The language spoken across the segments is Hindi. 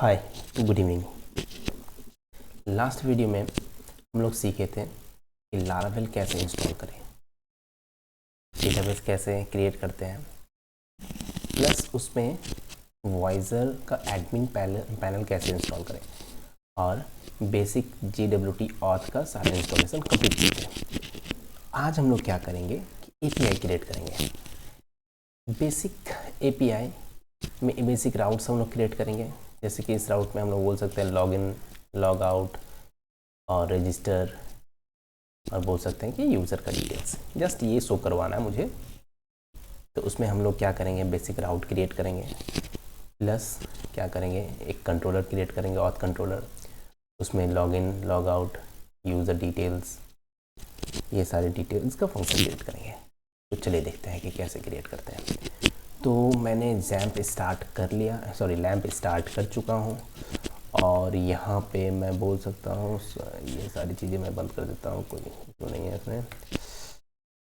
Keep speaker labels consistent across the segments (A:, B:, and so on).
A: हाय, गुड इवनिंग। लास्ट वीडियो में हम लोग सीखे थे कि लारावेल कैसे इंस्टॉल करें, डेटाबेस कैसे क्रिएट करते हैं, प्लस उसमें वॉइजर का एडमिन पैनल कैसे इंस्टॉल करें और बेसिक JWT ऑथ का सारा इंस्टॉलेशन कंप्लीट किए थे। आज हम लोग क्या करेंगे कि API क्रिएट करेंगे। बेसिक API में बेसिक राउट्स हम लोग क्रिएट करेंगे। जैसे कि इस राउट में हम लोग बोल सकते हैं लॉगिन, लॉग आउट और रजिस्टर, और बोल सकते हैं कि यूज़र का डिटेल्स। जस्ट ये शो करवाना है मुझे। तो उसमें हम लोग क्या करेंगे, बेसिक राउट क्रिएट करेंगे, प्लस क्या करेंगे, एक कंट्रोलर क्रिएट करेंगे, ऑथ कंट्रोलर। उसमें login, log out, user details, ये सारे डिटेल्स का फंक्शन क्रिएट करेंगे। तो चलिए देखते हैं कि कैसे क्रिएट करते हैं। तो मैंने लैंप स्टार्ट कर चुका हूँ और यहाँ पे मैं बोल सकता हूँ ये सारी चीज़ें मैं बंद कर देता हूँ, कोई इशू नहीं है इसमें।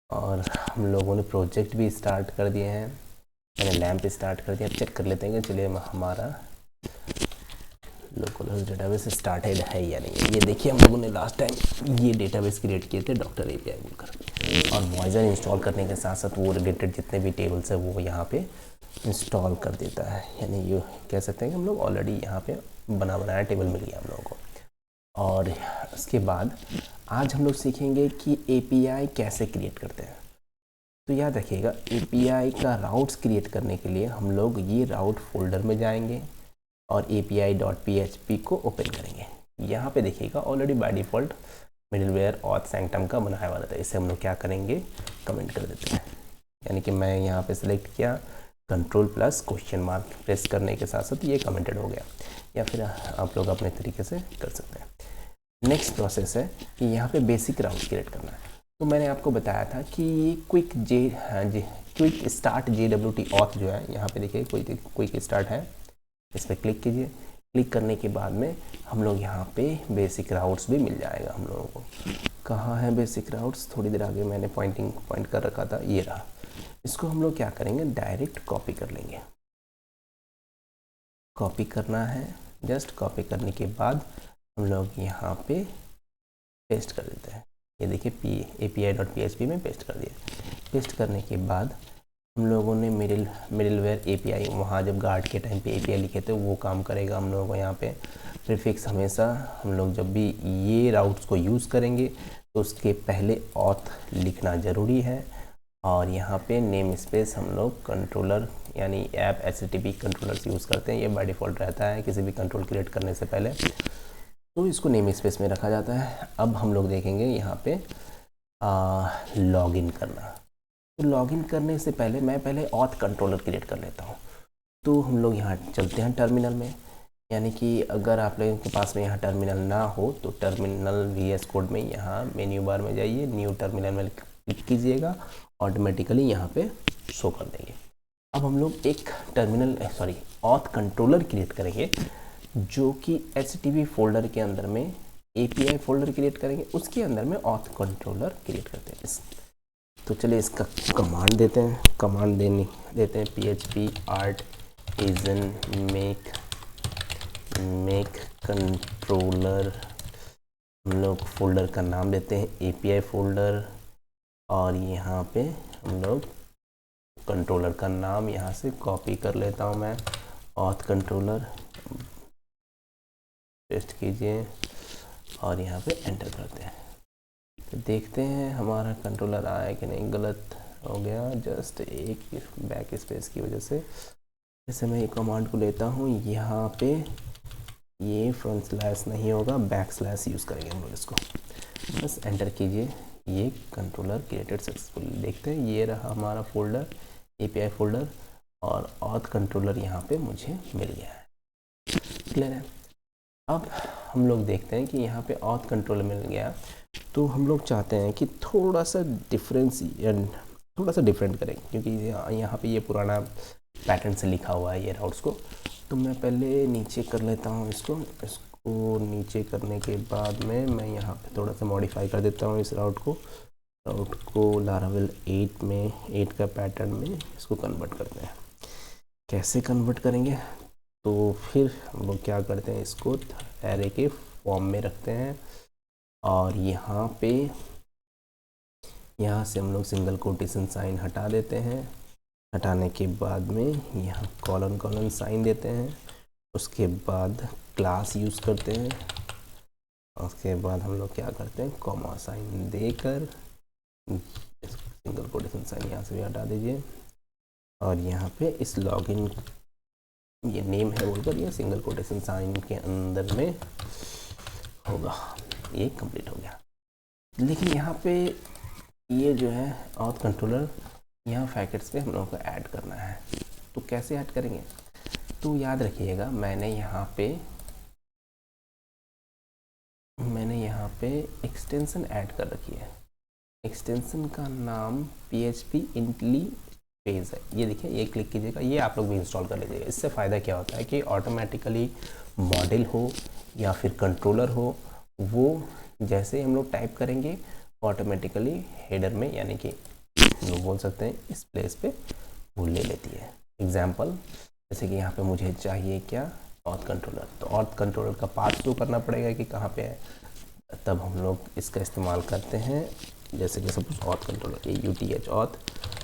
A: और हम लोगों ने प्रोजेक्ट भी स्टार्ट कर दिए हैं, मैंने लैंप स्टार्ट कर दिया। चेक कर लेते हैं कि चलिए हमारा लोकल डेटाबेस स्टार्टेड है या नहीं है। ये देखिए, हम लोगों ने लास्ट टाइम ये डेटाबेस क्रिएट किए थे डॉक्टर API बोलकर, और वॉइजर इंस्टॉल करने के साथ साथ वो रिलेटेड जितने भी टेबल्स है वो यहाँ पे इंस्टॉल कर देता है। यानी ये कह सकते हैं कि हम लोग ऑलरेडी यहाँ पे बनाया टेबल मिल गया हम लोगों को। और उसके बाद आज हम लोग सीखेंगे कि API कैसे क्रिएट करते हैं। तो याद रखिएगा, API का राउट्स क्रिएट करने के लिए हम लोग ये राउट फोल्डर में जाएंगे और API.php को ओपन करेंगे। यहाँ पे देखिएगा already by default middleware auth sanctum का बनाया हुआ था। इसे हम लोग क्या करेंगे, कमेंट कर देते हैं। यानी कि मैं यहाँ पे सिलेक्ट किया, control plus question mark press करने के साथ साथ ये कमेंटेड हो गया, या फिर आप लोग अपने तरीके से कर सकते हैं। नेक्स्ट प्रोसेस है कि यहाँ पे बेसिक राउट क्रिएट करना है। तो मैंने आपको बताया था कि ये क्विक स्टार्ट JWT ऑथ जो है, यहाँ पे देखिए क्विक स्टार्ट है, इस पर क्लिक कीजिए। क्लिक करने के बाद में हम लोग यहाँ पे बेसिक राउट्स भी मिल जाएगा हम लोगों को। कहाँ है बेसिक राउट्स, थोड़ी देर आगे मैंने पॉइंट कर रखा था, ये रहा। इसको हम लोग क्या करेंगे, डायरेक्ट कॉपी कर लेंगे। कॉपी करना है, जस्ट कॉपी करने के बाद हम लोग यहाँ पे पेस्ट कर देते हैं। ये देखिए API.php में पेस्ट कर दिया। पेस्ट करने के बाद हम लोगों ने मिडिलवेयर API, वहाँ जब गार्ड के टाइम पे API लिखे थे वो काम करेगा हम लोगों को। यहाँ पे प्रीफिक्स हमेशा हम लोग जब भी ये राउट्स को यूज़ करेंगे तो उसके पहले ऑथ लिखना ज़रूरी है। और यहाँ पे नेम स्पेस हम लोग कंट्रोलर यानी ऐप HTTP कंट्रोलर्स यूज़ करते हैं, ये बाय डिफ़ॉल्ट रहता है किसी भी कंट्रोल क्रिएट करने से पहले, तो इसको नेम स्पेस में रखा जाता है। अब हम लोग देखेंगे यहाँ पे लॉगिन करना। तो लॉगिन करने से पहले मैं ऑथ कंट्रोलर क्रिएट कर लेता हूँ। तो हम लोग यहाँ चलते हैं टर्मिनल में। यानी कि अगर आप लोगों के पास में यहाँ टर्मिनल ना हो तो टर्मिनल VS कोड में यहाँ मेन्यू बार में जाइए, न्यू टर्मिनल में क्लिक कीजिएगा, ऑटोमेटिकली यहाँ पे शो कर देंगे। अब हम लोग एक ऑथ कंट्रोलर क्रिएट करेंगे जो कि HTTP फोल्डर के अंदर में API फोल्डर क्रिएट करेंगे, उसके अंदर में ऑथ कंट्रोलर क्रिएट करते हैं। तो चलिए इसका कमांड देते हैं, देते हैं PHP artisan make कंट्रोलर। हम लोग फोल्डर का नाम देते हैं API फोल्डर, और यहाँ पे हम लोग कंट्रोलर का नाम यहाँ से कॉपी कर लेता हूँ मैं, ऑथ कंट्रोलर। पेस्ट कीजिए और यहाँ पे एंटर करते हैं। तो देखते हैं हमारा कंट्रोलर आया कि नहीं। गलत हो गया, जस्ट एक बैक स्पेस की वजह से। जैसे मैं ये कमांड को लेता हूँ, यहाँ पे ये फ्रंट स्लैश नहीं होगा, बैक स्लैश यूज़ करेंगे हम लोग इसको। बस एंटर कीजिए, ये कंट्रोलर क्रिएटेड सक्सेसफुली। देखते हैं ये रहा हमारा फोल्डर, API फोल्डर, और ऑथ कंट्रोलर यहाँ पे मुझे मिल गया है। क्लियर है। अब हम लोग देखते हैं कि यहाँ पे ऑथ कंट्रोलर मिल गया, तो हम लोग चाहते हैं कि थोड़ा सा डिफरेंट करें, क्योंकि यहाँ पे ये पुराना पैटर्न से लिखा हुआ है ये राउट्स को। तो मैं पहले नीचे कर लेता हूँ इसको नीचे करने के बाद में मैं यहाँ पे थोड़ा सा मॉडिफाई कर देता हूँ इस राउट को लारावेल 8 का पैटर्न में इसको कन्वर्ट करते हैं। कैसे कन्वर्ट करेंगे, तो फिर हम लोग क्या करते हैं, इसको एरे के फॉर्म में रखते हैं और यहाँ से हम लोग सिंगल कोटेशन साइन हटा देते हैं। हटाने के बाद में यहाँ कॉलन साइन देते हैं, उसके बाद क्लास यूज़ करते हैं, उसके बाद हम लोग क्या करते हैं, कॉमा साइन देकर सिंगल कोटेशन साइन यहाँ से भी हटा दीजिए और यहाँ पे इस लॉगिन ये नेम है बोलकर ये सिंगल कोटेशन साइन के अंदर में होगा। ये कंप्लीट हो गया। लेकिन यहाँ पे ये जो है ऑथ कंट्रोलर यहाँ पैकेट्स पे हम लोगों को ऐड करना है। तो कैसे ऐड करेंगे, तो याद रखिएगा मैंने यहाँ पे एक्सटेंशन ऐड कर रखी है। एक्सटेंशन का नाम PHP इंटेलीपेज है। ये देखिए, ये क्लिक कीजिएगा, ये आप लोग भी इंस्टॉल कर लीजिएगा। इससे फ़ायदा क्या होता है कि ऑटोमेटिकली मॉडल हो या फिर कंट्रोलर हो, वो जैसे हम लोग टाइप करेंगे ऑटोमेटिकली हेडर में, यानी कि लोग बोल सकते हैं इस प्लेस पे वो ले लेती है। एग्जाम्पल जैसे कि यहाँ पे मुझे चाहिए क्या, ऑथ कंट्रोलर, तो ऑथ कंट्रोलर का पाथ शो करना पड़ेगा कि कहाँ पे है, तब हम लोग इसका इस्तेमाल करते हैं। जैसे कि suppose auth controller, AUTH auth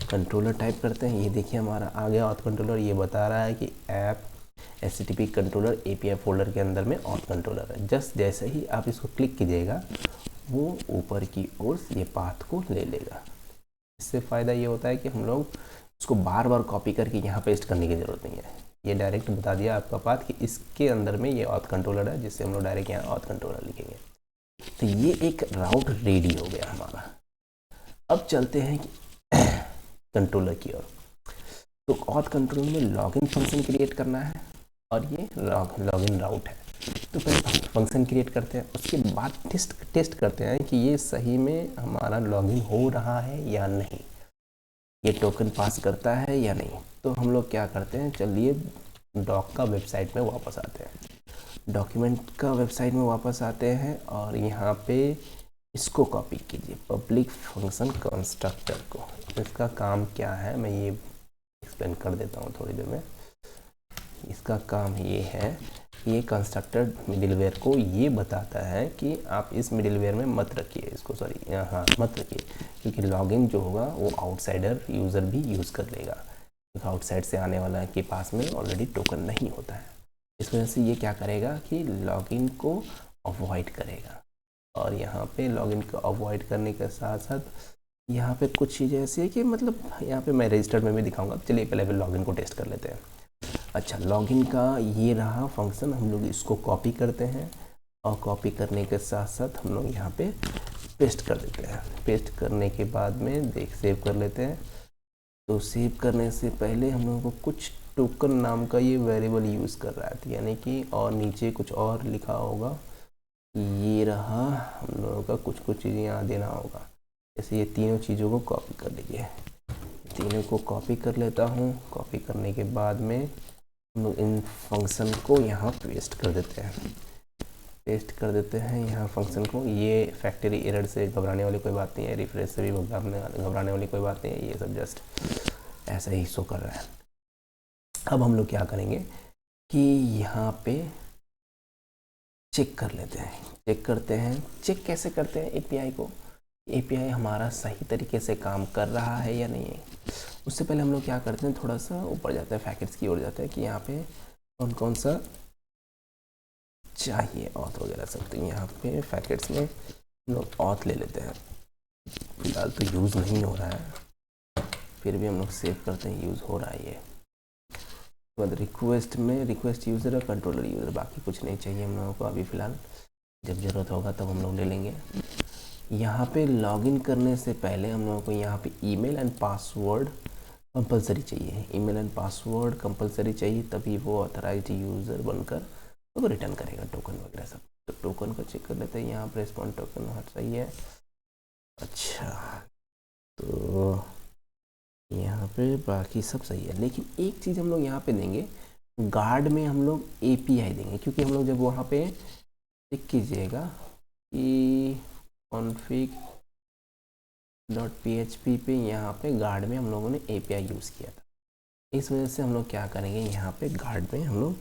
A: controller type करते हैं। ये देखिए हमारा आ गया ऑथ कंट्रोलर। ये बता रहा है कि app HTTP controller API folder के अंदर में ऑथ कंट्रोलर है। जस्ट जैसे ही आप इसको क्लिक कीजिएगा वो ऊपर की ओर ये पाथ को ले लेगा। इससे फ़ायदा ये होता है कि हम लोग उसको बार बार कॉपी करके यहाँ पेस्ट करने की ज़रूरत नहीं है। ये डायरेक्ट बता दिया आपका पाथ कि इसके अंदर में ये ऑथ कंट्रोलर है, जिससे हम लोग डायरेक्ट यहाँ ऑथ कंट्रोलर लिखेंगे। तो ये एक राउट रेडी हो गया हमारा। अब चलते हैं कंट्रोलर की ओर। तो ऑथ कंट्रोलर में लॉगिन फंक्शन क्रिएट करना है और ये लॉगिन राउट है। तो पहले फंक्शन क्रिएट करते हैं, उसके बाद टेस्ट करते हैं कि ये सही में हमारा लॉगिन हो रहा है या नहीं, ये टोकन पास करता है या नहीं। तो हम लोग क्या करते हैं, चलिए डॉक का वेबसाइट में वापस आते हैं। डॉक्यूमेंट का वेबसाइट में वापस आते हैं और यहाँ पे इसको कॉपी कीजिए, पब्लिक फंक्शन कंस्ट्रक्टर को। इसका काम क्या है मैं ये एक्सप्लेन कर देता हूँ थोड़ी देर में। इसका काम ये है, ये कंस्ट्रक्टर मिडिलवेयर को ये बताता है कि आप इस मिडिलवेयर में मत रखिए इसको, सॉरी हाँ मत रखिए, क्योंकि लॉगिन जो होगा वो आउटसाइडर यूज़र भी यूज़ कर लेगा, क्योंकि आउटसाइड से आने वाला के पास में ऑलरेडी टोकन नहीं होता है। इस वजह से ये क्या करेगा कि लॉगिन को अवॉइड करेगा। और यहाँ पे लॉगिन को अवॉइड करने के साथ साथ यहाँ पे कुछ चीज़ें ऐसी है कि मतलब यहाँ पे मैं रजिस्टर्ड में भी दिखाऊंगा। चलिए पहले लॉगिन को टेस्ट कर लेते हैं। अच्छा, लॉगिन का ये रहा फंक्शन, हम लोग इसको कॉपी करते हैं और कॉपी करने के साथ साथ हम लोग यहाँ पे पेस्ट कर देते हैं। पेस्ट करने के बाद में सेव कर लेते हैं। तो सेव करने से पहले हम लोगों को कुछ टोकन नाम का ये वेरिएबल यूज़ कर रहा है, यानी कि और नीचे कुछ और लिखा होगा, ये रहा, हम लोगों का कुछ चीज़ें यहाँ देना होगा। जैसे ये तीनों चीज़ों को कॉपी कर लीजिए, तीनों को कॉपी कर लेता हूँ। कॉपी करने के बाद में हम लोग इन फंक्शन को यहाँ पेस्ट कर देते हैं, यहाँ फंक्शन को। ये फैक्ट्री एरर से घबराने वाली कोई बात नहीं है, रिफ्रेश से भी घबराने वाली कोई बात नहीं है, ये सब जस्ट ऐसा ही शो कर रहा है। अब हम लोग क्या करेंगे कि यहाँ पे चेक कर लेते हैं, चेक कैसे करते हैं एपीआई को, एपीआई हमारा सही तरीके से काम कर रहा है या नहीं है। उससे पहले हम लोग क्या करते हैं, थोड़ा सा ऊपर जाते हैं, पैकेट्स की ओर जाते हैं कि यहाँ पे कौन सा चाहिए ऑथ वगैरह सब। तो यहाँ पे पैकेट्स में हम लोग ऑथ ले लेते हैं। फिलहाल तो यूज़ नहीं हो रहा है, फिर भी हम लोग सेव करते हैं, यूज़ हो रहा है ये। बाद रिक्वेस्ट में रिक्वेस्ट यूज़र और कंट्रोलर यूज़र, बाकी कुछ नहीं चाहिए हम लोगों को अभी फ़िलहाल। जब ज़रूरत होगा तब हम लोग ले लेंगे। यहाँ पे लॉगिन करने से पहले हम लोगों को यहाँ पे ईमेल एंड पासवर्ड कंपलसरी चाहिए। ईमेल एंड पासवर्ड कंपलसरी चाहिए, तभी वो ऑथराइज्ड यूज़र बनकर तो रिटर्न करेगा टोकन वगैरह सब। तो टोकन को चेक कर लेते हैं, यहाँ पर रिस्पॉन्ड टोकन हट सही है। अच्छा, तो यहाँ पे बाकी सब सही है, लेकिन एक चीज़ हम लोग यहाँ पे देंगे, गार्ड में हम लोग एपीआई देंगे, क्योंकि हम लोग जब वहाँ पे चेक कीजिएगा कि config.php पे यहाँ पे गार्ड में हम लोगों ने एपीआई यूज़ किया था। इस वजह से हम लोग क्या करेंगे, यहाँ पे गार्ड में हम लोग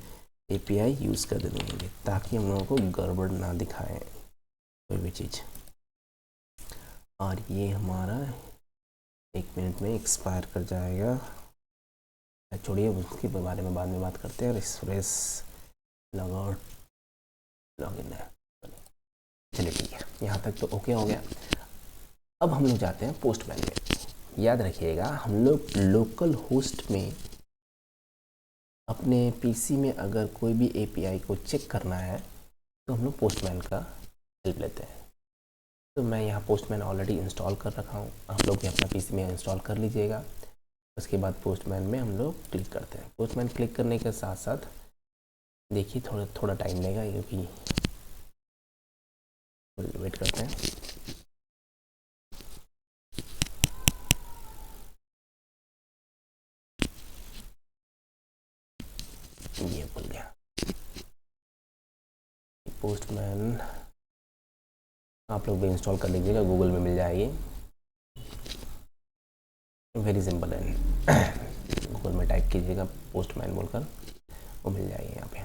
A: API यूज़ कर देंगे ताकि हम लोगों को गड़बड़ ना दिखाए कोई भी चीज़। और ये हमारा 1 मिनट में एक्सपायर कर जाएगा। छोड़िए उसके बारे में बाद में बात करते हैं। रिफ्रेश लॉगआउट लॉगिन है, चलिए ठीक है, यहाँ तक तो ओके हो गया। अब हम लोग जाते हैं पोस्टमैन में। याद रखिएगा हम लोग लोकल होस्ट में अपने पीसी में अगर कोई भी API को चेक करना है तो हम लोग पोस्टमैन का हेल्प लेते हैं। तो मैं यहाँ पोस्टमैन ऑलरेडी इंस्टॉल कर रखा हूँ, आप लोग भी अपना पीसी में इंस्टॉल कर लीजिएगा। उसके बाद पोस्टमैन में हम लोग क्लिक करते हैं। पोस्टमैन क्लिक करने के साथ साथ देखिए थोड़ा टाइम लेगा क्योंकि वेट करते हैं। ये भूल गया, पोस्टमैन आप लोग भी इंस्टॉल कर लीजिएगा, गूगल में मिल जाएगी, वेरी सिंपल है। गूगल में टाइप कीजिएगा पोस्टमैन बोलकर, वो मिल जाएगी यहाँ पे।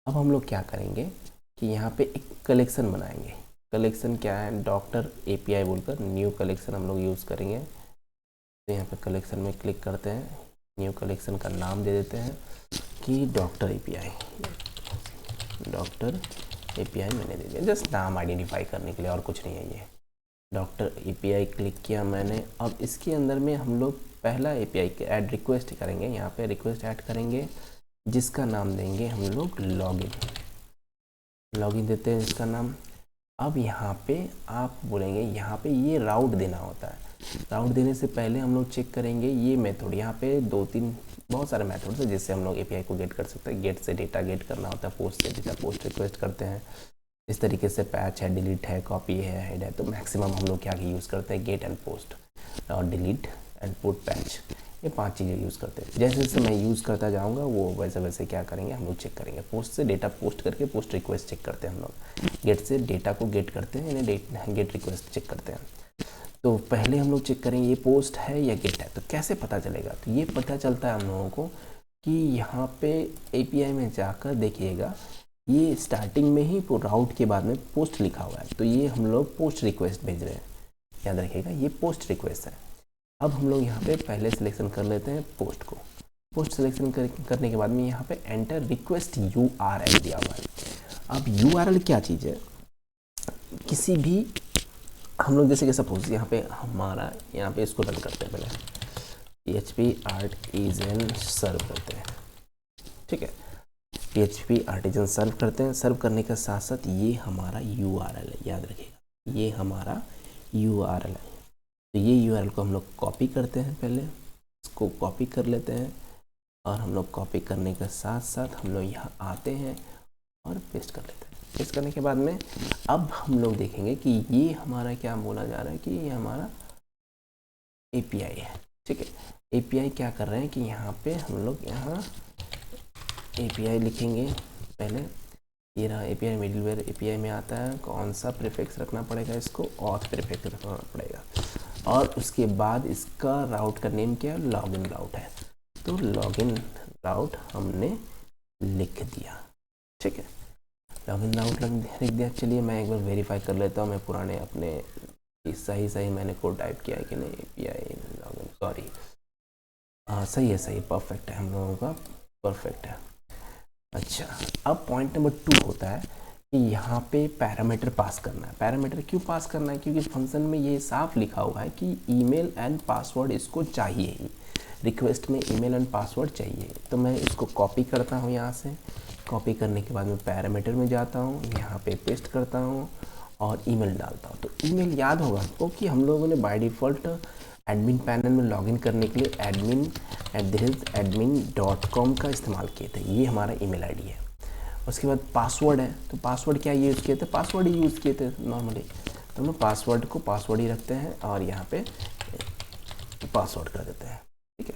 A: अब हम लोग क्या करेंगे कि यहाँ पे एक कलेक्शन बनाएंगे। कलेक्शन क्या है, डॉक्टर API बोलकर न्यू कलेक्शन हम लोग यूज़ करेंगे। तो यहाँ पे कलेक्शन में क्लिक करते हैं, न्यू कलेक्शन का नाम दे देते हैं कि डॉक्टर API मैंने दे दिया, जस्ट नाम आइडेंटिफाई करने के लिए, और कुछ नहीं है। ये डॉक्टर API क्लिक किया मैंने। अब इसके अंदर में हम लोग पहला API के ऐड रिक्वेस्ट करेंगे। यहाँ पे रिक्वेस्ट ऐड करेंगे जिसका नाम देंगे हम लोग लॉगिन देते हैं इसका नाम। अब यहाँ पे आप बोलेंगे यहाँ पे ये राउट देना होता है। राउट देने से पहले हम लोग चेक करेंगे ये मेथड। यहाँ पे 2-3 बहुत सारे मेथड्स हैं जिससे हम लोग API को गेट कर सकते हैं। गेट से डेटा गेट करना होता है, पोस्ट से डेटा पोस्ट रिक्वेस्ट करते हैं। इस तरीके से पैच है, डिलीट है, कॉपी है, हेड है। तो मैक्सिमम हम लोग क्या यूज़ करते हैं, गेट एंड पोस्ट और डिलीट एंड पुट पैच, ये 5 चीज़ें यूज़ करते हैं। जैसे जैसे मैं यूज़ करता जाऊँगा वो वैसे वैसे क्या करेंगे हम लोग चेक करेंगे। पोस्ट से डेटा पोस्ट करके पोस्ट रिक्वेस्ट चेक करते हैं हम लोग। गेट से डेटा को गेट करते हैं, यानी गेट रिक्वेस्ट चेक करते हैं। तो पहले हम लोग चेक करेंगे ये पोस्ट है या गेट है। तो कैसे पता चलेगा, तो ये पता चलता है हम लोगों को कि यहाँ पे API में जाकर देखिएगा, ये स्टार्टिंग में ही राउट के बाद में पोस्ट लिखा हुआ है। तो ये हम लोग पोस्ट रिक्वेस्ट भेज रहे हैं, याद रखिएगा ये पोस्ट रिक्वेस्ट है। अब हम लोग यहाँ पे पहले सिलेक्शन कर लेते हैं पोस्ट को। पोस्ट सिलेक्शन करने के बाद में यहाँ पे एंटर रिक्वेस्ट URL दिया हुआ है। अब URL क्या चीज़ है, किसी भी हम लोग जैसे कि सपोज यहाँ पे हमारा यहाँ पे इसको रन करते हैं, पहले PHP आर्टिजन सर्व करते हैं, ठीक है। PHP आर्टिजन सर्व करते हैं। सर्व करने के साथ साथ ये हमारा URL है, याद रखिएगा ये हमारा URL है। तो ये URL को हम लोग कॉपी करते हैं, पहले इसको कॉपी कर लेते हैं और हम लोग कॉपी करने के साथ साथ हम लोग यहाँ आते हैं और पेस्ट कर लेते हैं। पेस्ट करने के बाद में अब हम लोग देखेंगे कि ये हमारा क्या बोला जा रहा है कि ये हमारा API है, ठीक है। API क्या कर रहे हैं कि यहाँ पे हम लोग यहाँ API लिखेंगे। पहले ये रहा API मिडलवेयर। API में आता है कौन सा प्रीफिक्स रखना पड़ेगा, इसको ऑथ प्रीफिक्स रखना पड़ेगा। और उसके बाद इसका राउट का नेम क्या है, लॉगिन राउट है। तो लॉगिन राउट हमने लिख दिया, ठीक है। लॉगिन राउट लिख दिया। चलिए मैं एक बार वेरीफाई कर लेता हूँ मैं पुराने अपने सही मैंने कोड टाइप किया है कि नहीं। API लॉगिन, सॉरी, हाँ सही है, सही परफेक्ट है, हम लोगों का परफेक्ट है। अच्छा, अब पॉइंट नंबर 2 होता है कि यहाँ पे पैरामीटर पास करना है। पैरामीटर क्यों पास करना है, क्योंकि फंक्शन में ये साफ लिखा हुआ है कि ईमेल एंड पासवर्ड इसको चाहिए ही, रिक्वेस्ट में ईमेल एंड पासवर्ड चाहिए। तो मैं इसको कॉपी करता हूँ, यहाँ से कॉपी करने के बाद में पैरामीटर में जाता हूँ, यहाँ पे पेस्ट करता हूँ और ईमेल डालता हूँ। तो ईमेल याद होगा आपको कि हम लोगों ने बाय डिफ़ॉल्ट एडमिन पैनल में लॉगिन करने के लिए admin@admin.com का इस्तेमाल किए थे। ये हमारा ईमेल आईडी है। उसके बाद पासवर्ड है, तो पासवर्ड क्या यूज़ किए थे, पासवर्ड ही यूज़ किए थे नॉर्मली। तो हम लोग पासवर्ड को पासवर्ड ही रखते हैं और यहाँ पे पासवर्ड कर देते हैं, ठीक है।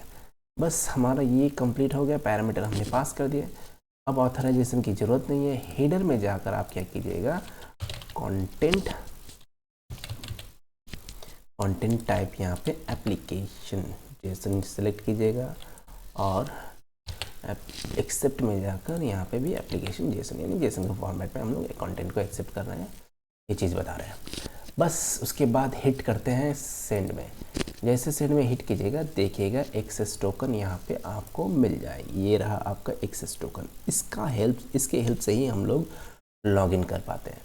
A: बस हमारा ये कंप्लीट हो गया, पैरामीटर हमने पास कर दिए। अब ऑथराइजेशन की ज़रूरत नहीं है। हेडर में जाकर आप क्या कीजिएगा, कंटेंट टाइप यहाँ पे एप्लीकेशन जेसन सेलेक्ट कीजिएगा और एक्सेप्ट में जाकर यहाँ पे भी एप्लीकेशन जेसन यानी जेसन के फॉर्मेट में हम लोग कंटेंट को एक्सेप्ट कर रहे हैं, ये चीज़ बता रहे हैं। बस उसके बाद हिट करते हैं सेंड में। जैसे सेंड में हिट कीजिएगा देखिएगा एक्सेस टोकन यहाँ पे आपको मिल जाए। ये रहा आपका एक्सेस टोकन। इसके हेल्प से ही हम लोग लॉगिन कर पाते हैं।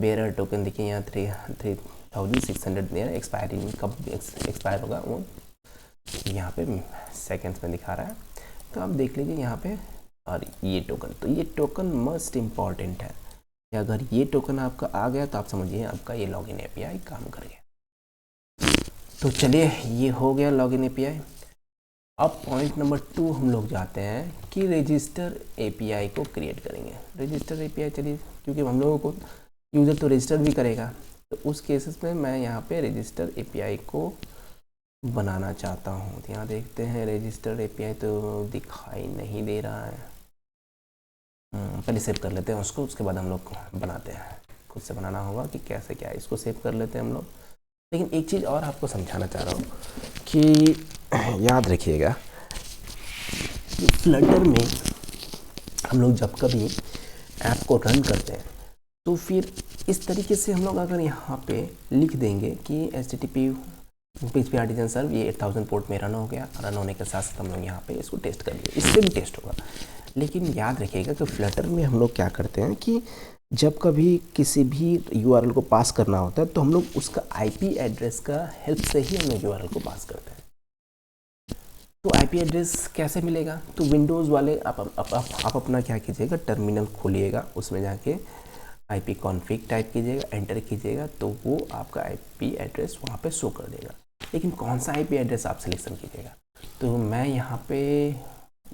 A: बेरर टोकन देखिए यहाँ 3600 दे रहा है। एक्सपायरिंग कब एक्सपायर होगा वो यहाँ पे सेकेंड्स में दिखा रहा है, तो आप देख लीजिए यहाँ पे। और ये टोकन, तो ये टोकन मस्ट इम्पॉर्टेंट है कि अगर ये टोकन आपका आ गया तो आप समझिए आपका ये लॉगिन एपीआई काम कर गया। तो चलिए ये हो गया लॉगिन एपीआई। अब पॉइंट नंबर 2 हम लोग जाते हैं कि रजिस्टर एपीआई को क्रिएट करेंगे। रजिस्टर एपीआई चलिए, क्योंकि हम लोगों को यूज़र तो रजिस्टर भी करेगा, तो उस केसेस में मैं यहाँ पे रजिस्टर एपीआई को बनाना चाहता हूँ। तो यहाँ देखते हैं रजिस्टर एपीआई तो दिखाई नहीं दे रहा है। पहले सेव कर लेते हैं उसको, उसके बाद हम लोग बनाते हैं। खुद से बनाना होगा कि कैसे क्या है, इसको सेव कर लेते हैं हम लोग। लेकिन एक चीज़ और आपको समझाना चाह रहा हूँ कि याद रखिएगा कि फ्लटर में हम लोग जब कभी ऐप को रन करते हैं तो फिर इस तरीके से हम लोग अगर यहाँ पे लिख देंगे कि HTTP PHP आर्टिजन सर्व ये 8000 पोर्ट में रन हो गया। रन होने के साथ साथ हम लोग यहाँ पे इसको टेस्ट कर लिए, इससे भी टेस्ट होगा। लेकिन याद रखिएगा कि फ्लटर में हम लोग क्या करते हैं कि जब कभी किसी भी URL को पास करना होता है तो हम लोग उसका IP एड्रेस का हेल्प से ही हम लोग URL को पास करते हैं। तो IP एड्रेस कैसे मिलेगा? तो विंडोज़ वाले आप अपना क्या कीजिएगा, टर्मिनल खोलिएगा, उसमें जाके IP कॉन्फ़िग टाइप कीजिएगा, एंटर कीजिएगा, तो वो आपका IP एड्रेस वहाँ पे शो कर देगा। लेकिन कौन सा IP एड्रेस आप सिलेक्शन कीजिएगा? तो मैं यहाँ पे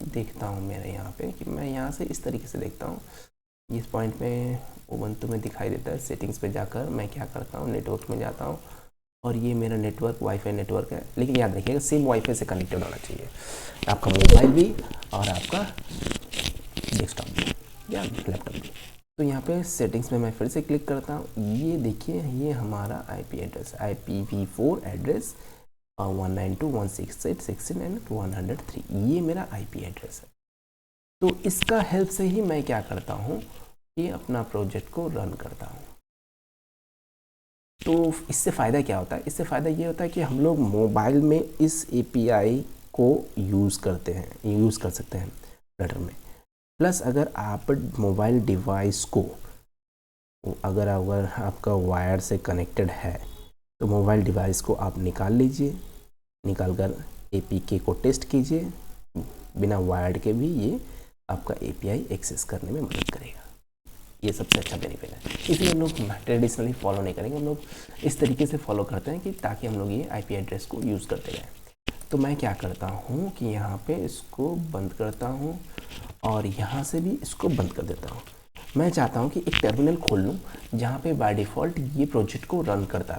A: देखता हूँ, मेरे यहाँ पे कि मैं यहाँ से इस तरीके से देखता हूँ। इस पॉइंट में उबंटू में दिखाई देता है। सेटिंग्स पे जाकर मैं क्या करता हूँ, नेटवर्क में जाता हूँ और ये मेरा नेटवर्क वाईफाई नेटवर्क है। लेकिन याद रखिएगा सेम वाईफाई से कनेक्टेड होना चाहिए, आपका मोबाइल भी और आपका डेस्कटॉप भी या लैपटॉप भी। तो यहाँ पे सेटिंग्स में मैं फिर से क्लिक करता हूँ। ये देखिए ये हमारा IP एड्रेस IPv4 एड्रेस 192.168.16.103 ये मेरा IP एड्रेस है। तो इसका हेल्प से ही मैं क्या करता हूँ कि अपना प्रोजेक्ट को रन करता हूँ। तो इससे फ़ायदा क्या होता है? इससे फ़ायदा ये होता है कि हम लोग मोबाइल में इस API को यूज़ कर सकते हैं फ्लटर में। प्लस अगर आप मोबाइल डिवाइस को अगर आपका वायर से कनेक्टेड है तो मोबाइल डिवाइस को आप निकाल लीजिए, निकाल कर APK को टेस्ट कीजिए। बिना वायर्ड के भी ये आपका API एक्सेस करने में मदद करेगा। ये सबसे अच्छा बेनिफिट है। इसलिए हम लोग ट्रेडिशनली फॉलो नहीं करेंगे, हम लोग इस तरीके से फॉलो करते हैं कि ताकि हम लोग ये IP एड्रेस को यूज़ करते रहें। तो मैं क्या करता हूँ कि यहाँ पे इसको बंद करता हूँ और यहाँ से भी इसको बंद कर देता हूँ। मैं चाहता हूँ कि एक टर्मिनल खोल लूँ जहाँ पे बाय डिफ़ॉल्ट ये प्रोजेक्ट को रन करता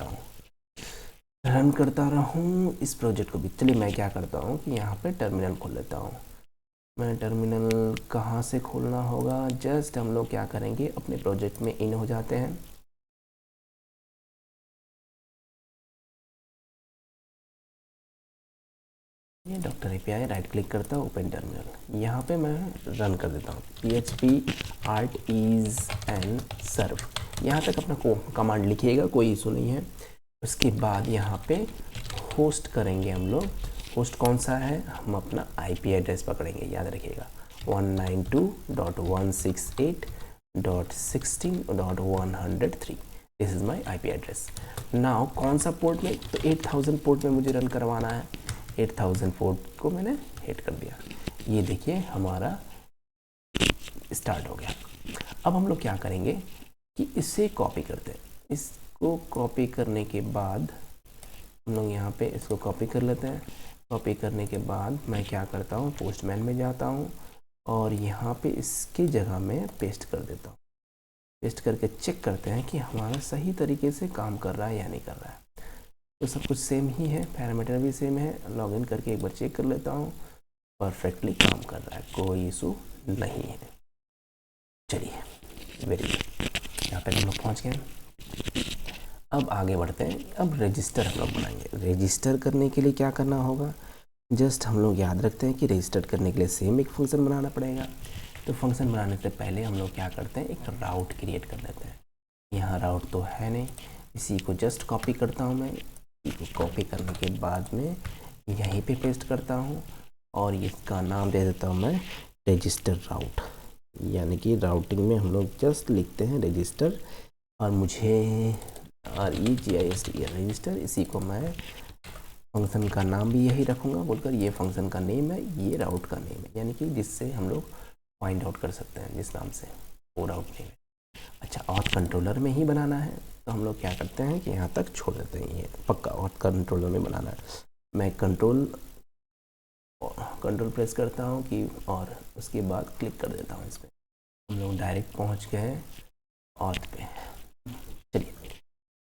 A: रहूँ इस प्रोजेक्ट को भी। चलिए मैं क्या करता हूँ कि यहाँ पे टर्मिनल खोल लेता हूँ। मैं टर्मिनल कहाँ से खोलना होगा, जस्ट हम लोग क्या करेंगे अपने प्रोजेक्ट में इन हो जाते हैं। ये डॉक्टर API राइट क्लिक करता हूँ, ओपन टर्मिनल। यहाँ पे मैं रन कर देता हूँ PHP artisan सर्व। यहाँ तक अपना कमांड लिखिएगा, कोई इशू नहीं है। उसके बाद यहाँ पे होस्ट करेंगे हम लोग। होस्ट कौन सा है, हम अपना IP एड्रेस पकड़ेंगे, याद रखिएगा 192.168.16.103। This is my IP address. Now कौन सा पोर्ट में, तो 8000 पोर्ट में मुझे रन करवाना है। 8000 पोर्ट को मैंने हिट कर दिया। ये देखिए हमारा स्टार्ट हो गया। अब हम लोग क्या करेंगे कि इसे कॉपी करते हैं। इसको कॉपी करने के बाद हम लोग यहाँ पे इसको कॉपी कर लेते हैं। कॉपी करने के बाद मैं क्या करता हूँ, पोस्टमैन में जाता हूँ और यहाँ पे इसकी जगह में पेस्ट कर देता हूँ। पेस्ट करके चेक करते हैं कि हमारा सही तरीके से काम कर रहा है या नहीं कर रहा है। तो सब कुछ सेम ही है, पैरामीटर भी सेम है। लॉगिन करके एक बार चेक कर लेता हूँ, परफेक्टली काम कर रहा है, कोई इशू नहीं है। चलिए वेरी गुड, यहाँ पे हम लोग पहुँच गए। अब आगे बढ़ते हैं। अब रजिस्टर हम लोग बनाएंगे। रजिस्टर करने के लिए क्या करना होगा, जस्ट हम लोग याद रखते हैं कि रजिस्टर करने के लिए सेम एक फंक्शन बनाना पड़ेगा। तो फंक्शन बनाने से पहले हम लोग क्या करते हैं, एक राउट क्रिएट कर लेते हैं। यहाँ राउट तो है नहीं, इसी को जस्ट कॉपी करता हूँ मैं। कॉपी करने के बाद में यहीं पे पेस्ट करता हूँ और इसका नाम दे देता हूँ मैं रजिस्टर राउट, यानी कि राउटिंग में हम लोग जस्ट लिखते हैं रजिस्टर, और मुझे REGISTER रजिस्टर, इसी को मैं फंक्शन का नाम भी यही रखूँगा बोलकर, ये फंक्शन का नेम है, ये राउट का नेम है, यानी कि जिससे हम लोग फाइंड आउट कर सकते हैं जिस नाम से वो राउट नेम है। अच्छा, ऑथ कंट्रोलर में ही बनाना है तो हम लोग क्या करते हैं कि यहाँ तक छोड़ देते हैं, ये पक्का ऑथ कंट्रोलर में बनाना है। मैं कंट्रोल प्रेस करता हूँ कि, और उसके बाद क्लिक कर देता हूँ इस पर, हम लोग डायरेक्ट पहुँच गए ऑथ पे। चलिए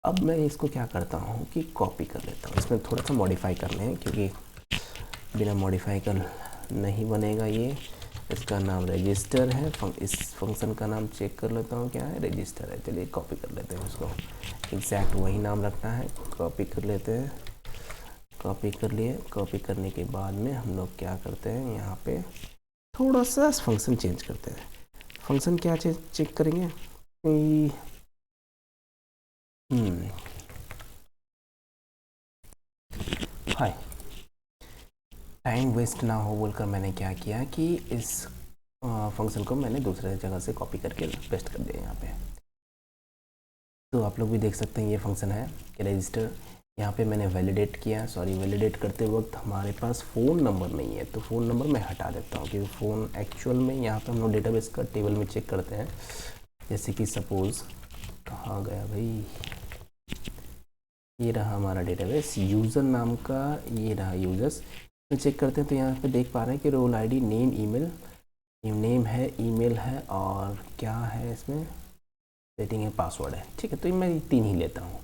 A: अब मैं इसको क्या करता हूँ कि कॉपी कर लेता हूँ, इसमें थोड़ा सा मॉडिफाई करने हैं क्योंकि बिना मॉडिफाई कर नहीं बनेगा ये। इसका नाम रजिस्टर है, इस फंक्शन का नाम चेक कर लेता हूँ क्या है, रजिस्टर है। चलिए कॉपी कर लेते हैं इसको, एग्जैक्ट वही नाम रखना है। कॉपी कर लेते हैं, कॉपी कर लिए। कॉपी करने के बाद में हम लोग क्या करते हैं, यहाँ पे थोड़ा सा फंक्शन चेंज करते हैं। फंक्शन क्या चेक करेंगे, हाय, टाइम वेस्ट ना हो बोलकर मैंने क्या किया कि इस फंक्शन को मैंने दूसरे जगह से कॉपी करके पेस्ट कर दिया यहाँ पे। तो आप लोग भी देख सकते हैं ये फंक्शन है कि रजिस्टर, यहाँ पे मैंने वैलिडेट किया। सॉरी, वैलिडेट करते वक्त हमारे पास फ़ोन नंबर नहीं है, तो फ़ोन नंबर मैं हटा देता हूँ क्योंकि फ़ोन एक्चुअल में यहाँ पे हम लोग डेटाबेस का टेबल में चेक करते हैं। जैसे कि सपोज़, कहाँ गया भाई, ये रहा हमारा डेटाबेस, यूज़र नाम का ये रहा यूज़र्स में चेक करते हैं। तो यहाँ पे देख पा रहे हैं कि role ID, name, email, name है, ईमेल है, और क्या है इसमें सेटिंग है, पासवर्ड है। ठीक है, तो मैं तीन ही लेता हूँ,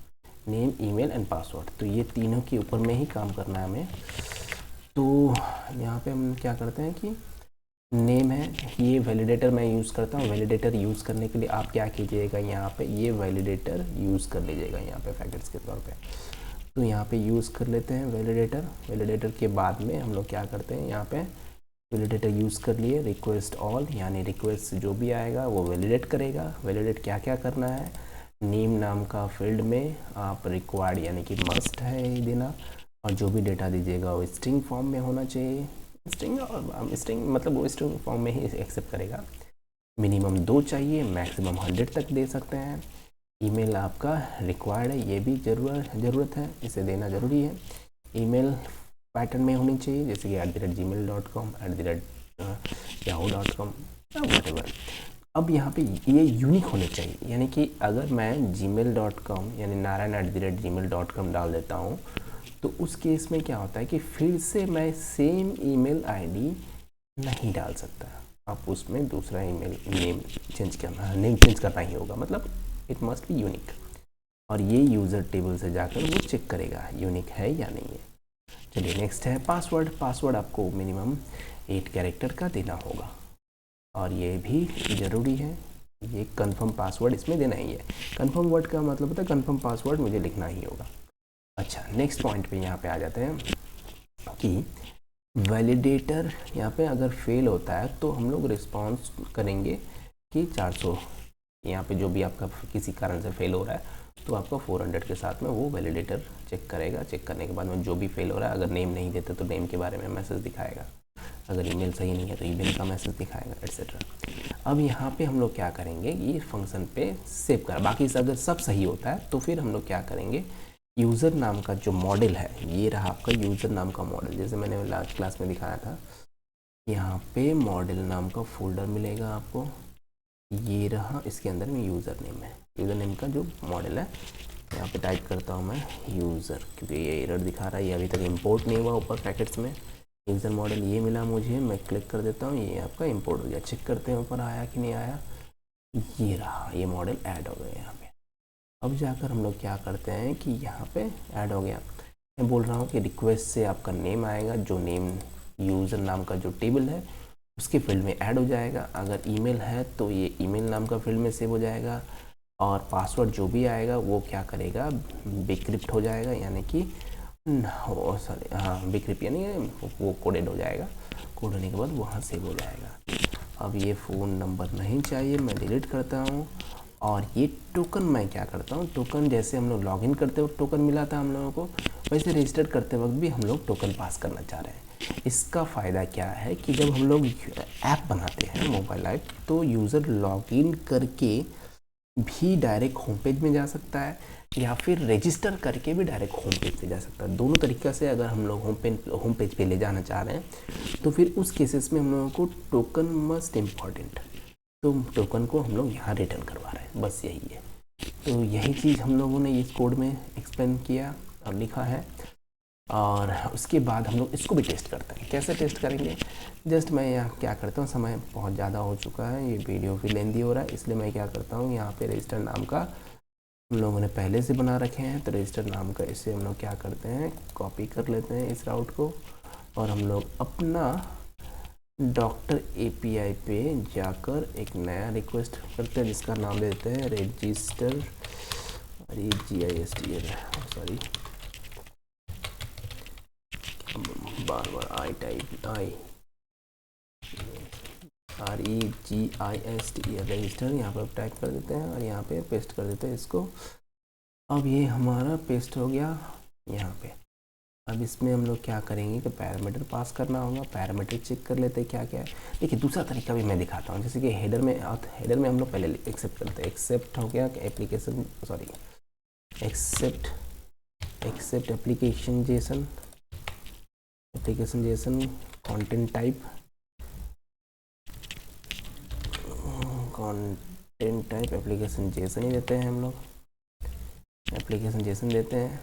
A: नेम, ईमेल एंड पासवर्ड। तो ये तीनों के ऊपर में ही काम करना है हमें। तो यहाँ पे हम क्या करते हैं कि नेम है, ये वैलिडेटर मैं यूज़ करता हूँ। वैलिडेटर यूज़ करने के लिए आप क्या कीजिएगा, यहाँ पे ये वैलिडेटर यूज़ कर लीजिएगा यहाँ पे पैकेट्स के तौर पे। तो यहाँ पे यूज़ कर लेते हैं वैलिडेटर। वैलिडेटर के बाद में हम लोग क्या करते हैं, यहाँ पे वैलिडेटर यूज़ कर लिए, रिक्वेस्ट ऑल, यानी रिक्वेस्ट जो भी आएगा वो वैलिडेट करेगा। वैलिडेट क्या क्या करना है, नेम नाम का फील्ड में आप रिक्वायर्ड यानी कि मस्ट है ये देना, और जो भी डेटा दीजिएगा वो स्ट्रिंग फॉर्म में होना चाहिए। स्ट्रिंग, और स्ट्रिंग मतलब वो स्ट्रिंग फॉर्म में ही एक्सेप्ट करेगा। मिनिमम 2 चाहिए, मैक्सिमम 100 तक दे सकते हैं। ईमेल आपका रिक्वायर्ड है, ये भी ज़रूरत है, इसे देना ज़रूरी है। ईमेल पैटर्न में होनी चाहिए, जैसे कि @gmail.com, @yahoo.com, व्हाटएवर। अब यहाँ पे ये यूनिक होने चाहिए, यानी कि अगर मैं gmail.com यानी narayan@gmail.com डाल देता हूँ तो उस केस में क्या होता है कि फिर से मैं सेम ईमेल आईडी नहीं डाल सकता। आप उसमें दूसरा ईमेल नेम चेंज करना ही होगा, मतलब इट मस्ट बी यूनिक। और ये यूज़र टेबल से जाकर वो चेक करेगा यूनिक है या नहीं है। चलिए नेक्स्ट है पासवर्ड। पासवर्ड आपको मिनिमम 8 कैरेक्टर का देना होगा, और ये भी ज़रूरी है, ये कंफर्म पासवर्ड इसमें देना ही है। कंफर्म वर्ड का मतलब होता है कंफर्म पासवर्ड मुझे लिखना ही होगा। अच्छा, नेक्स्ट पॉइंट पे यहाँ पे आ जाते हैं कि वैलिडेटर यहाँ पे अगर फेल होता है तो हम लोग रिस्पॉन्स करेंगे कि 400, यहाँ पे जो भी आपका किसी कारण से फेल हो रहा है तो आपका 400 के साथ में वो वैलिडेटर चेक करेगा। चेक करने के बाद में जो भी फेल हो रहा है, अगर नेम नहीं देते तो नेम के बारे में मैसेज दिखाएगा, अगर ईमेल सही नहीं है तो ईमेल का मैसेज दिखाएगा, एटसेट्रा। अब यहाँ पे हम लोग क्या करेंगे, ये फंक्शन पे सेव कर, बाकी अगर सब सही होता है तो फिर हम लोग क्या करेंगे, यूज़र नाम का जो मॉडल है, ये रहा आपका यूज़र नाम का मॉडल, जैसे मैंने लास्ट क्लास में दिखाया था। यहाँ पे मॉडल नाम का फोल्डर मिलेगा आपको, ये रहा, इसके अंदर में यूज़र नेम है। यूज़र नेम का जो मॉडल है, यहाँ पे टाइप करता हूँ मैं यूज़र, क्योंकि ये एरर दिखा रहा है, ये अभी तक इंपोर्ट नहीं हुआ ऊपर पैकेट्स में। यूज़र मॉडल ये मिला मुझे, मैं क्लिक कर देता हूँ, ये आपका इंपोर्ट हो गया। चेक करते हैं ऊपर आया कि नहीं आया, ये रहा, ये मॉडल ऐड हो गया यहाँ पे। अब जाकर हम लोग क्या करते हैं कि यहाँ पे ऐड हो गया। मैं बोल रहा हूँ कि रिक्वेस्ट से आपका नेम आएगा, जो नेम यूज़र नाम का जो टेबल है उसके फील्ड में ऐड हो जाएगा। अगर ईमेल है तो ये ईमेल नाम का फील्ड में सेव हो जाएगा, और पासवर्ड जो भी आएगा वो क्या करेगा, डिक्रिप्ट हो जाएगा, यानी कि हो सॉरी, हाँ बिग यानी वो कोडेड हो जाएगा, कोड होने के बाद वहाँ सेव हो जाएगा। अब ये फ़ोन नंबर नहीं चाहिए, मैं डिलीट करता हूँ। और ये टोकन मैं क्या करता हूँ, टोकन जैसे हम लोग लॉगिन करते वक्त टोकन मिला था हम लोगों को, वैसे रजिस्टर करते वक्त भी हम लोग टोकन पास करना चाह रहे हैं। इसका फ़ायदा क्या है कि जब हम लोग ऐप बनाते हैं मोबाइल ऐप, तो यूज़र लॉगिन करके भी डायरेक्ट होम पेज में जा सकता है, या फिर रजिस्टर करके भी डायरेक्ट होम पेज पे जा सकता है। दोनों तरीक़े से अगर हम लोग होम पेज पे ले जाना चाह रहे हैं, तो फिर उस केसेस में हम लोगों को टोकन मस्ट इम्पॉर्टेंट, तो टोकन को हम लोग यहाँ रिटर्न करवा रहे हैं, बस यही है। तो यही चीज़ हम लोगों ने इस कोड में एक्सप्लेन किया और लिखा है। और उसके बाद हम लोग इसको भी टेस्ट करते हैं। कैसे टेस्ट करेंगे, जस्ट मैं यहाँ क्या करता हूँ, समय बहुत ज़्यादा हो चुका है, ये वीडियो भी लेंदी हो रहा है, इसलिए मैं क्या करता हूँ, यहाँ पे रजिस्टर नाम का हम लोगों ने पहले से बना रखे हैं, तो रजिस्टर नाम का इसे हम लोग क्या करते हैं, कॉपी कर लेते हैं इस राउट को, और हम लोग अपना डॉक्टर API पे जाकर एक नया रिक्वेस्ट करते हैं, जिसका नाम देते हैं register, REGISTR, sorry bar I type REGISTR register यहाँ पर टाइप कर देते हैं और यहाँ पे पेस्ट कर देते हैं इसको। अब ये हमारा पेस्ट हो गया यहाँ पे। अब इसमें हम लोग क्या करेंगे कि पैरामीटर पास करना होगा, पैरामीटर चेक कर लेते हैं क्या क्या है। देखिए दूसरा तरीका भी मैं दिखाता हूँ, जैसे कि हेडर में हम लोग पहले एक्सेप्ट करते हैं, एक्सेप्ट हो गया application, sorry accept application JSON content type application JSON ही देते हैं हम लोग, एप्लीकेशन जेसन देते हैं।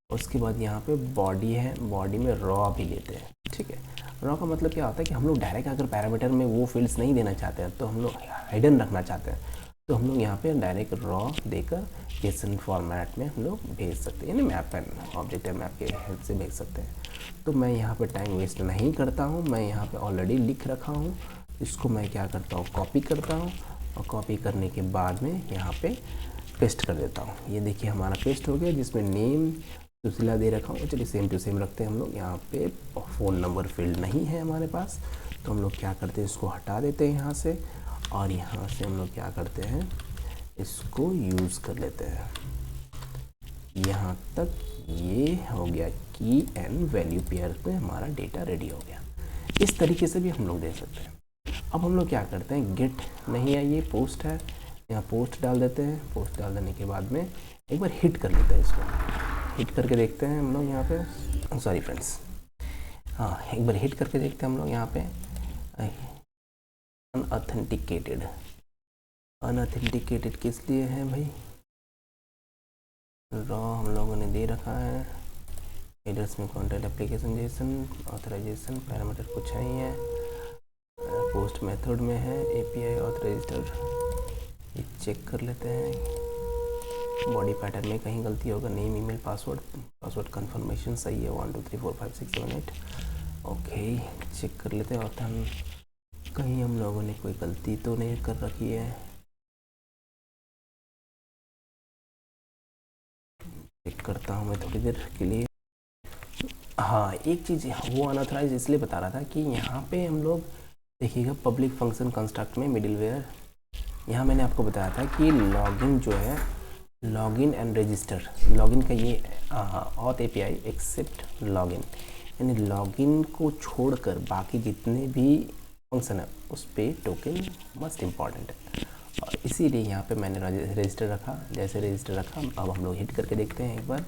A: उसके बाद यहाँ पे बॉडी है, बॉडी में रॉ भी लेते हैं, ठीक है। रॉ का मतलब क्या होता है कि हम लोग डायरेक्ट अगर पैरामीटर में वो फील्ड्स नहीं देना चाहते हैं, तो हम लोग हिडन रखना चाहते हैं, तो हम लोग यहाँ पे डायरेक्ट रॉ देकर जेसन फॉर्मेट में हम लोग भेज सकते हैं, यानी मैप एंड ऑब्जेक्ट मैप के हेल्प से भेज सकते हैं। तो मैं यहाँ पे टाइम वेस्ट नहीं करता हूँ, मैं यहाँ पे ऑलरेडी लिख रखा हूँ, इसको मैं क्या करता हूँ, कॉपी करता हूँ, और कॉपी करने के बाद में यहाँ पे पेस्ट कर देता हूँ। ये देखिए हमारा पेस्ट हो गया, जिसमें नेम सुशीला दे रखा हूँ। चलिए सेम टू सेम रखते हैं हम लोग। यहाँ पे फ़ोन नंबर फील्ड नहीं है हमारे पास, तो हम लोग क्या करते हैं, इसको हटा देते हैं यहाँ से, और यहाँ से हम लोग क्या करते हैं, इसको यूज़ कर लेते हैं। यहाँ तक ये हो गया की एंड वैल्यू पेयर पे हमारा डेटा रेडी हो गया। इस तरीके से भी हम लोग दे सकते हैं। अब हम लोग क्या करते हैं, गेट नहीं है, ये पोस्ट है, यहाँ पोस्ट डाल देते हैं। पोस्ट डाल देने के बाद में एक बार हिट कर लेते हैं, इसको हिट करके देखते हैं हम लोग यहाँ पे, सॉरी फ्रेंड्स, हाँ एक बार हिट करके देखते हैं हम लोग यहाँ पे। अनऑथेंटिकेटेड किस लिए है भाई, रॉ हम लोगों ने दे रखा है, हेडर्स में content application JSON, authorization parameter कुछ नहीं है, पोस्ट मेथड में है API ऑथ रजिस्टर, ये चेक कर लेते हैं। बॉडी पैटर्न में कहीं गलती होगा, नेम ईमेल पासवर्ड कंफर्मेशन सही है, 1 2 3 4 5 6 7 8, ओके चेक कर लेते हैं। और कहीं हम लोगों ने कोई गलती तो नहीं कर रखी है, चेक करता हूँ मैं थोड़ी देर के लिए। हाँ एक चीज़ वो अनऑथराइज इसलिए बता रहा था कि यहाँ पे हम लोग देखिएगा पब्लिक फंक्शन कंस्ट्रक्ट में मिडिलवेयर, यहाँ मैंने आपको बताया था कि लॉगिन जो है, लॉगिन एंड रजिस्टर, लॉगिन का ये ऑथ API एक्सेप्ट लॉगिन, यानी लॉगिन को छोड़कर बाकी जितने भी फंक्शन है उस पर टोकन मस्ट इम्पॉर्टेंट है, और इसीलिए यहाँ पे मैंने रजिस्टर रखा। जैसे रजिस्टर रखा, अब हम लोग हिट करके देखते हैं एक बार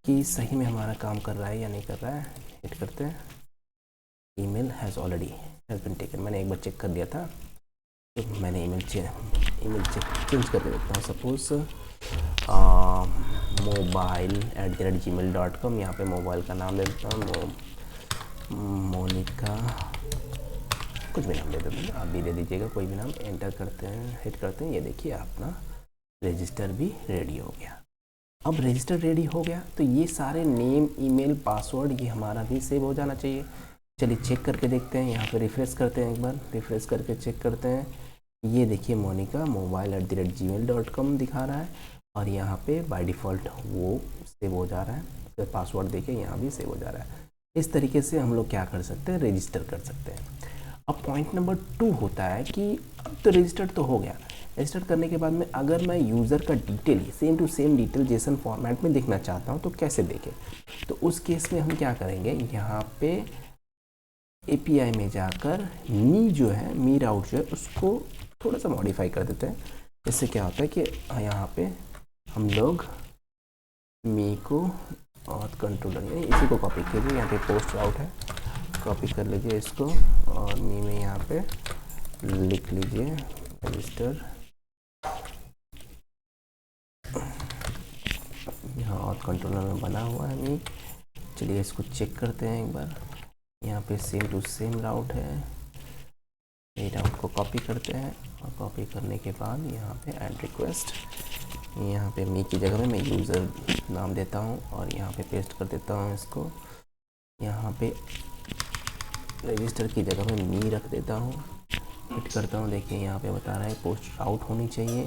A: कि सही में हमारा काम कर रहा है या नहीं कर रहा है। हिट करते हैं, ईमेल हैज़ बिन टेकन, मैंने एक बार चेक कर दिया था, तो मैंने ईमेल चेंज करके देखता हूँ। सपोज mobile@gmail.com, यहाँ पे मोबाइल का नाम दे देता हूँ, मोनिका, कुछ भी नाम दे देते हैं, आप भी दे दीजिएगा कोई भी नाम। एंटर करते हैं, हिट करते हैं, ये देखिए अपना रजिस्टर भी रेडी हो गया। अब रजिस्टर रेडी हो गया, तो ये सारे नेम ईमेल पासवर्ड ये हमारा भी सेव हो जाना चाहिए। चलिए चेक करके देखते हैं, यहाँ पे रिफ्रेश करते हैं, एक बार रिफ्रेश करके चेक करते हैं। ये देखिए मोनिका mobile@gmail.com दिखा रहा है, और यहाँ पे बाय डिफ़ॉल्ट वो सेव हो जा रहा है। पासवर्ड देके यहाँ भी सेव हो जा रहा है। इस तरीके से हम लोग क्या कर सकते हैं, रजिस्टर कर सकते हैं। अब पॉइंट नंबर 2 होता है कि अब तो रजिस्टर तो हो गया, रजिस्टर करने के बाद में अगर मैं यूज़र का detail same to same detail JSON format में देखना चाहता हूँ तो कैसे देखें। तो उस केस में हम क्या करेंगे, यहाँ पे एपीआई में जाकर मी जो है, मी राउट जो है उसको थोड़ा सा मॉडिफाई कर देते हैं। इससे क्या होता है कि यहाँ पे हम लोग मी को और कंट्रोलर यानी इसी को कॉपी कीजिए, यहाँ पे पोस्ट राउट है, कॉपी कर लीजिए इसको और मी में यहाँ पे लिख लीजिए रजिस्टर। यहाँ और कंट्रोलर में बना हुआ है मी। चलिए इसको चेक करते हैं एक बार। यहाँ पे सेम टू सेम राउट है, ये राउट को कॉपी करते हैं और कॉपी करने के बाद यहाँ पे ऐड रिक्वेस्ट, यहाँ पे मी की जगह में मैं यूज़र नाम देता हूँ और यहाँ पे पेस्ट कर देता हूँ इसको। यहाँ पे रजिस्टर की जगह में मी रख देता हूँ, हिट करता हूँ। देखिए यहाँ पे बता रहा है पोस्ट राउट होनी चाहिए,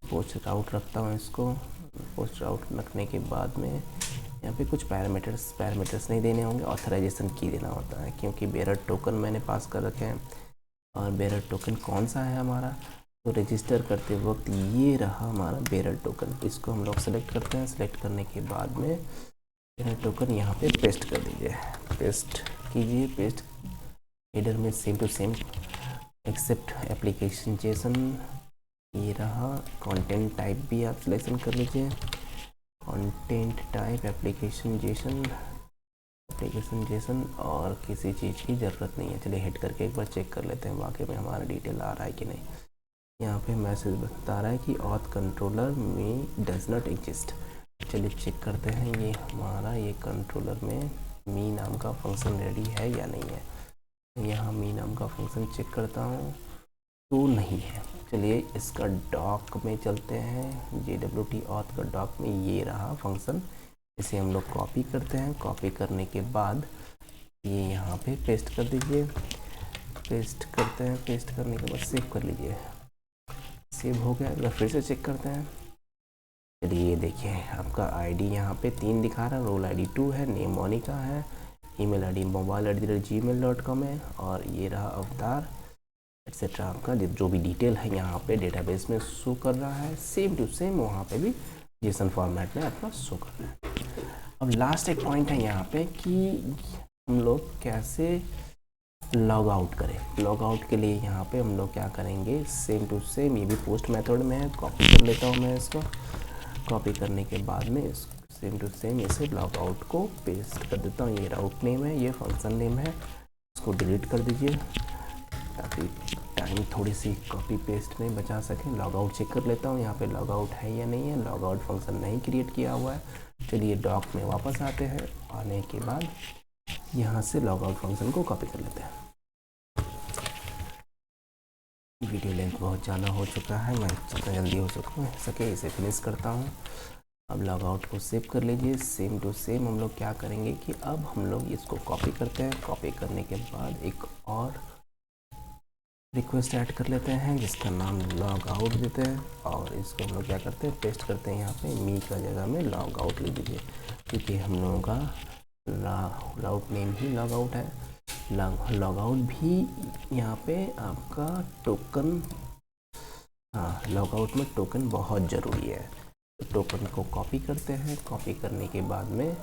A: पोस्ट राउट रखता हूँ इसको। पोस्ट राउट रखने के बाद में यहाँ पे कुछ पैरामीटर्स नहीं देने होंगे, ऑथराइजेशन की देना होता है क्योंकि बेरर टोकन मैंने पास कर रखे हैं। और बेरर टोकन कौन सा है हमारा, तो रजिस्टर करते वक्त ये रहा हमारा बेरर टोकन। इसको हम लोग सेलेक्ट करते हैं। सेलेक्ट करने के बाद में बेरर टोकन यहाँ पे पेस्ट कर दीजिए, पेस्ट कीजिए। पेस्ट हेडर में same to same accept application JSON, ये रहा। कंटेंट टाइप भी आप सिलेक्शन कर लीजिए, कंटेंट टाइप एप्लीकेशन जेसन और किसी चीज़ की ज़रूरत नहीं है। चलिए हिट करके एक बार चेक कर लेते हैं वाकई में हमारा डिटेल आ रहा है कि नहीं। यहाँ पे मैसेज बता रहा है कि ऑथ कंट्रोलर में डज नॉट एग्जिस्ट। चलिए चेक करते हैं ये हमारा ये कंट्रोलर में मी नाम का फंक्शन रेडी है या नहीं है। यहाँ मी नाम का फंक्शन चेक करता हूँ तो नहीं है। चलिए इसका डॉक में चलते हैं, JWT ऑथ का डॉक में ये रहा फंक्शन। इसे हम लोग कॉपी करते हैं। कॉपी करने के बाद ये यहाँ पे पेस्ट कर दीजिए, पेस्ट करते हैं। पेस्ट करने के बाद सेव कर लीजिए, सेव हो गया। अगर फिर से चेक करते हैं, चलिए ये देखिए आपका आईडी यहाँ पे 3 दिखा रहा है, रोल आईडी 2 है, नेम मोनिका है, ईमेल आईडी mobile@gmail.com है और ये रहा अवतार एक्सेट्रा। आपका जो भी डिटेल है यहाँ पे डेटाबेस में शो कर रहा है, सेम टू सेम वहाँ पे भी जेसन फॉर्मेट में अपना शो कर रहा है। अब लास्ट एक पॉइंट है यहाँ पे कि हम लोग कैसे लॉग आउट करें। लॉग आउट के लिए यहाँ पे हम लोग क्या करेंगे, सेम टू सेम ये भी पोस्ट मेथड में है। कॉपी कर लेता हूँ मैं इसको। कॉपी करने के बाद में सेम टू सेम इसे लॉग आउट को पेस्ट कर देता हूँ। ये राउट नेम है, ये फंक्शन नेम है, इसको डिलीट कर दीजिए ताकि टाइम थोड़ी सी कॉपी पेस्ट में बचा सकें। लॉग आउट चेक कर लेता हूँ यहाँ पे लॉग आउट है या नहीं है। लॉग आउट फंक्शन नहीं क्रिएट किया हुआ है। चलिए डॉक में वापस आते हैं। आने के बाद यहाँ से लॉग आउट फंक्शन को कॉपी कर लेते हैं। वीडियो लेंथ बहुत ज़्यादा हो चुका है, मैं जितना जल्दी हो सके इसे फिनिश करता हूँ। अब लॉग आउट को सेव कर लीजिए। सेम टू सेम हम लोग क्या करेंगे कि अब हम लोग इसको कॉपी करते हैं। कॉपी करने के बाद एक और रिक्वेस्ट ऐड कर लेते हैं जिसका नाम लॉग आउट देते हैं और इसको हम लोग क्या करते हैं, पेस्ट करते हैं यहाँ पे मी का जगह में लॉग आउट लिख दीजिए क्योंकि हम लोगों का राउट नेम ही लॉग आउट है। लॉग आउट भी यहाँ पे आपका टोकन, हाँ लॉग आउट में टोकन बहुत ज़रूरी है। तो टोकन को कॉपी करते हैं। कॉपी करने के बाद में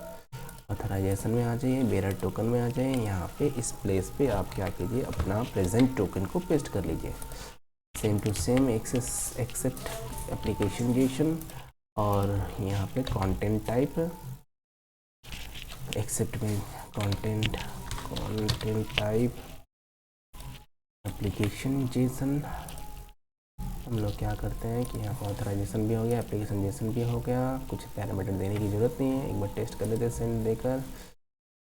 A: ऑथराइजेशन में आ जाइए, बेरर टोकन में आ जाइए। यहाँ पे इस प्लेस पे आप क्या कीजिए, अपना प्रेजेंट टोकन को पेस्ट कर लीजिए। Same to same accept application JSON और यहाँ पे कंटेंट टाइप एक्सेप्ट में कंटेंट टाइप एप्लीकेशन जेसन। हम लोग क्या करते हैं कि यहाँ पर ऑथराइजेशन भी हो गया, एप्लीकेशन जेसन भी हो गया, कुछ पैरामीटर देने की ज़रूरत नहीं है। एक बार टेस्ट कर लेते हैं सेंड देकर।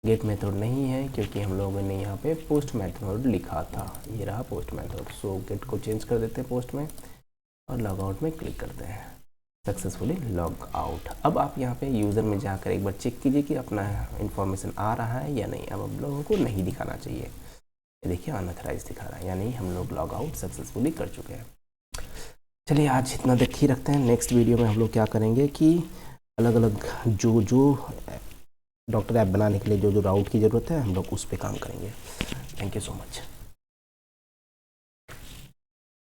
A: गेट मेथड नहीं है क्योंकि हम लोगों ने यहाँ पे पोस्ट मेथड लिखा था, ये रहा पोस्ट मेथड। सो गेट को चेंज कर देते हैं पोस्ट में और लॉग आउट में क्लिक करते हैं। Successfully log out. अब आप यहाँ पे यूज़र में जाकर एक बार चेक कीजिए कि अपना इन्फॉर्मेशन आ रहा है या नहीं। अब आप लोगों को नहीं दिखाना चाहिए, ये देखिए अनऑथराइज दिखा रहा है, यानी हम लोग लॉग आउट सक्सेसफुली कर चुके हैं। चलिए आज इतना देख ही रखते हैं। नेक्स्ट वीडियो में हम लोग क्या करेंगे कि अलग अलग जो डॉक्टर ऐप बनाने के लिए जो जो राउट की ज़रूरत है हम लोग उस पर काम करेंगे। Thank you so much.